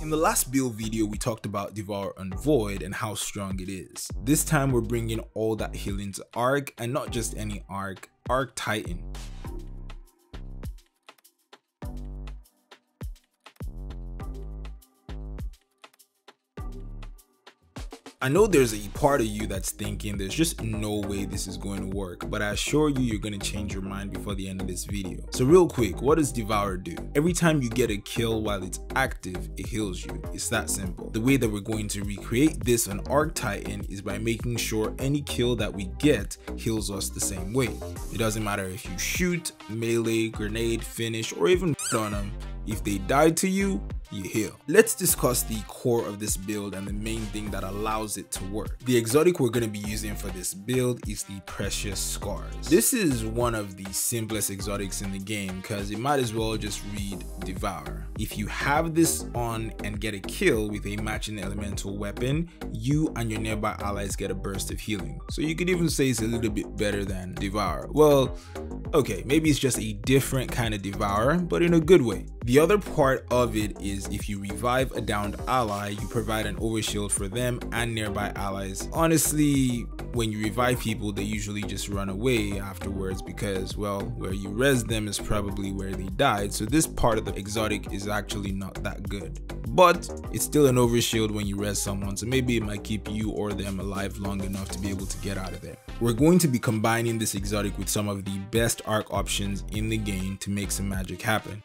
In the last build video, we talked about Devour and Void and how strong it is. This time we're bringing all that healing to Arc, and not just any Arc, Arc Titan. I know there's a part of you that's thinking there's just no way this is going to work, but I assure you, you're going to change your mind before the end of this video. So real quick, what does Devour do? Every time you get a kill while it's active, it heals you. It's that simple. The way that we're going to recreate this on Arc Titan is by making sure any kill that we get heals us the same way. It doesn't matter if you shoot, melee, grenade, finish, or even on them. If they die to you, you heal. Let's discuss the core of this build and the main thing that allows it to work. The exotic we're going to be using for this build is the Precious Scars. This is one of the simplest exotics in the game because it might as well just read Devour. If you have this on and get a kill with a matching elemental weapon, you and your nearby allies get a burst of healing. So you could even say it's a little bit better than Devour. Well, okay, maybe it's just a different kind of Devour, but in a good way. The other part of it is if you revive a downed ally, you provide an overshield for them and nearby allies. Honestly, when you revive people, they usually just run away afterwards because, well, where you res them is probably where they died. So this part of the exotic is actually not that good. But it's still an overshield when you res someone, so maybe it might keep you or them alive long enough to be able to get out of there. We're going to be combining this exotic with some of the best arc options in the game to make some magic happen.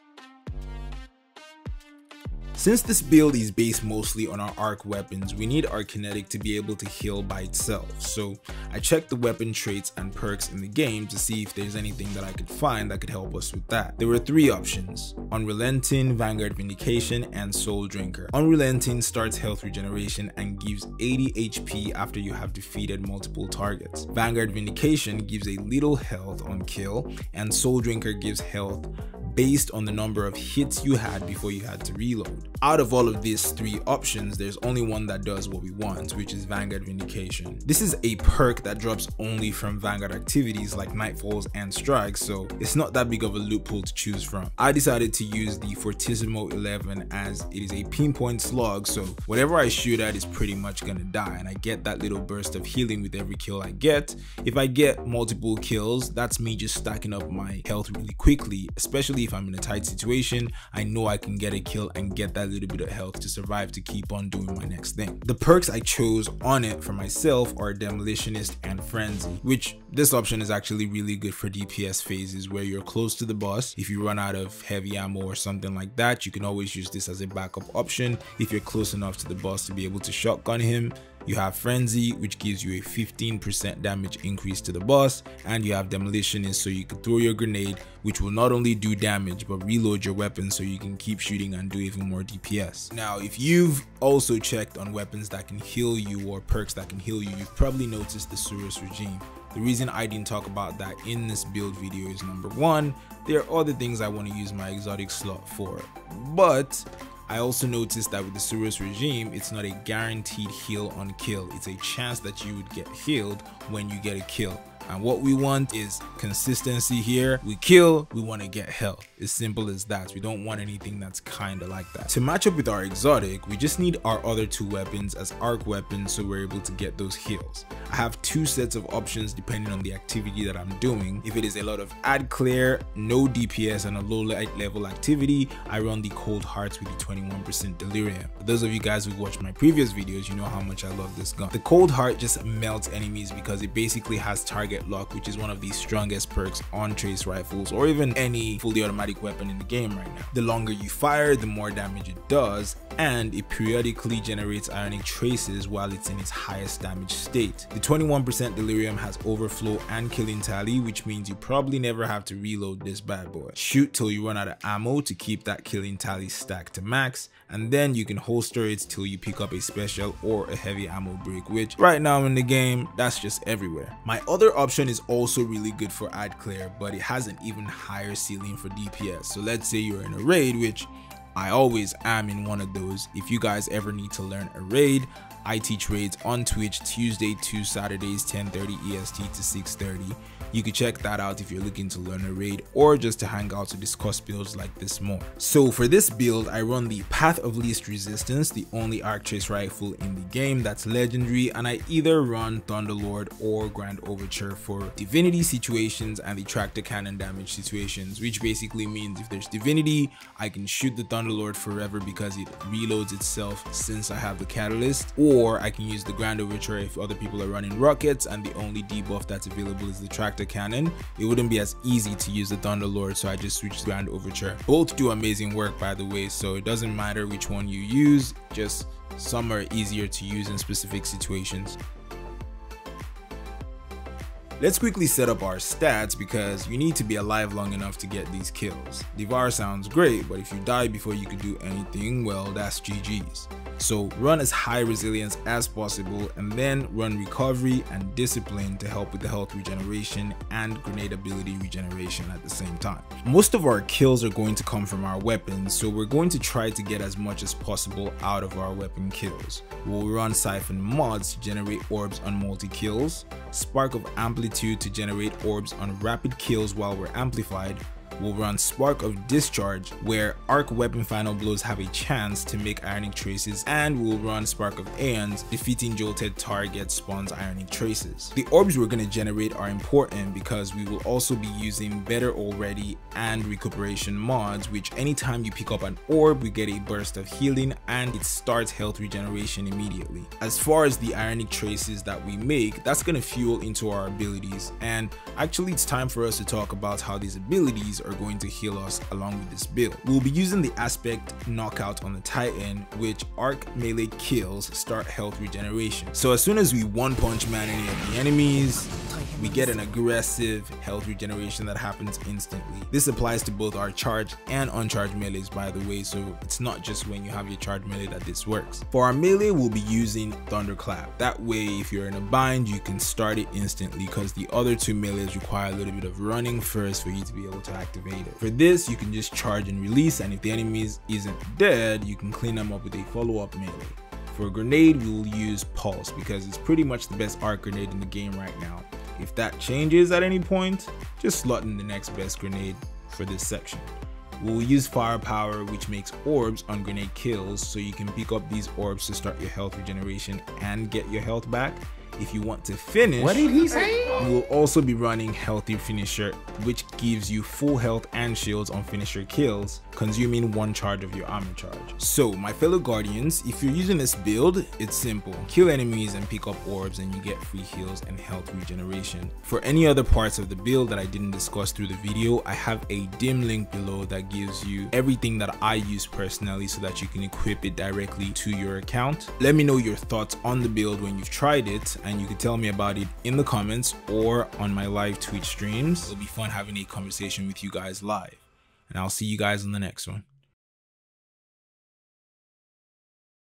Since this build is based mostly on our arc weapons, we need our kinetic to be able to heal by itself. So I checked the weapon traits and perks in the game to see if there's anything that I could find that could help us with that. There were three options: Unrelenting, Vanguard Vindication, and Soul Drinker. Unrelenting starts health regeneration and gives 80 HP after you have defeated multiple targets. Vanguard Vindication gives a little health on kill, and Soul Drinker gives health based on the number of hits you had before you had to reload. Out of all of these three options, there's only one that does what we want, which is Vanguard Vindication. This is a perk that drops only from Vanguard activities like Nightfalls and Strikes, so it's not that big of a loophole to choose from. I decided to use the Fortissimo 11 as it is a pinpoint slug, so whatever I shoot at is pretty much gonna die, and I get that little burst of healing with every kill I get. If I get multiple kills, that's me just stacking up my health really quickly, especially if I'm in a tight situation. I know I can get a kill and get that little bit of health to survive to keep on doing my next thing. The perks I chose on it for myself are Demolitionist and Frenzy, which this option is actually really good for DPS phases where you're close to the boss. If you run out of heavy ammo or something like that, you can always use this as a backup option if you're close enough to the boss to be able to shotgun him. You have Frenzy, which gives you a 15% damage increase to the boss, and you have Demolitionist, so you can throw your grenade, which will not only do damage but reload your weapon so you can keep shooting and do even more DPS. Now, if you've also checked on weapons that can heal you or perks that can heal you, you've probably noticed the Surus Regime. The reason I didn't talk about that in this build video is number one, there are other things I want to use my exotic slot for, but I also noticed that with the Surus Regime, it's not a guaranteed heal on kill. It's a chance that you would get healed when you get a kill. And what we want is consistency here. We kill, we want to get health. As simple as that. We don't want anything that's kind of like that. To match up with our exotic, we just need our other two weapons as arc weapons so we're able to get those heals. I have two sets of options depending on the activity that I'm doing. If it is a lot of ad clear, no DPS, and a low light level activity, I run the Cold Hearts with the 21% Delirium. For those of you guys who watched my previous videos, you know how much I love this gun. The Cold Heart just melts enemies because it basically has target lock, which is one of the strongest perks on trace rifles or even any fully automatic weapon in the game right now. The longer you fire, the more damage it does, and it periodically generates ionic traces while it's in its highest damage state. The 21% Delirium has overflow and killing tally, which means you probably never have to reload this bad boy. Shoot till you run out of ammo to keep that killing tally stacked to max, and then you can holster it till you pick up a special or a heavy ammo break, which right now in the game, that's just everywhere. My other option is also really good for ad clear, but it has an even higher ceiling for DPS. So let's say you're in a raid, which I always am in one of those. If you guys ever need to learn a raid, I teach raids on Twitch Tuesday to Saturdays 10:30 EST to 6:30. You can check that out if you're looking to learn a raid or just to hang out to discuss builds like this more. So for this build, I run the Path of Least Resistance, the only arc trace rifle in the game that's legendary, and I either run Thunderlord or Grand Overture for divinity situations and the tractor cannon damage situations, which basically means if there's divinity, I can shoot the Thunderlord forever because it reloads itself since I have the catalyst, or I can use the Grand Overture if other people are running rockets and the only debuff that's available is the tractor cannon. It wouldn't be as easy to use the Thunderlord, so I just switched to Grand Overture. Both do amazing work, by the way, so it doesn't matter which one you use, just some are easier to use in specific situations. Let's quickly set up our stats because you need to be alive long enough to get these kills. Devour sounds great, but if you die before you could do anything, well, that's GG's. So run as high resilience as possible and then run recovery and discipline to help with the health regeneration and grenade ability regeneration at the same time. Most of our kills are going to come from our weapons, so we're going to try to get as much as possible out of our weapon kills. We'll run Siphon mods to generate orbs on multi-kills, Spark of Amplitude to generate orbs on rapid kills while we're amplified. We'll run Spark of Discharge, where arc weapon final blows have a chance to make ionic traces, and we'll run Spark of Aeons, defeating jolted targets spawns ionic traces. The orbs we're going to generate are important because we will also be using Better Already and Recuperation mods, which anytime you pick up an orb, we get a burst of healing and it starts health regeneration immediately. As far as the ionic traces that we make, that's going to fuel into our abilities, and actually it's time for us to talk about how these abilities are going to heal us along with this build. We'll be using the aspect knockout on the Titan, which arc melee kills start health regeneration. So as soon as we one punch man any of the enemies, we get an aggressive health regeneration that happens instantly. This applies to both our charged and uncharged melees, by the way, so it's not just when you have your charged melee that this works. For our melee, we'll be using Thunderclap. That way, if you're in a bind, you can start it instantly because the other two melees require a little bit of running first for you to be able to activate it. For this, you can just charge and release, and if the enemy isn't dead, you can clean them up with a follow-up melee. For a grenade, we will use Pulse because it's pretty much the best arc grenade in the game right now. If that changes at any point, just slot in the next best grenade for this section. We'll use Firepower, which makes orbs on grenade kills, so you can pick up these orbs to start your health regeneration and get your health back. If you want to finish, what did he say? You will also be running Healthy Finisher, which gives you full health and shields on finisher kills, consuming one charge of your armor charge. So my fellow guardians, if you're using this build, it's simple. Kill enemies and pick up orbs and you get free heals and health regeneration. For any other parts of the build that I didn't discuss through the video, I have a dim link below that gives you everything that I use personally so that you can equip it directly to your account. Let me know your thoughts on the build when you've tried it, and you can tell me about it in the comments or on my live Twitch streams. It'll be fun having a conversation with you guys live, and I'll see you guys in the next one.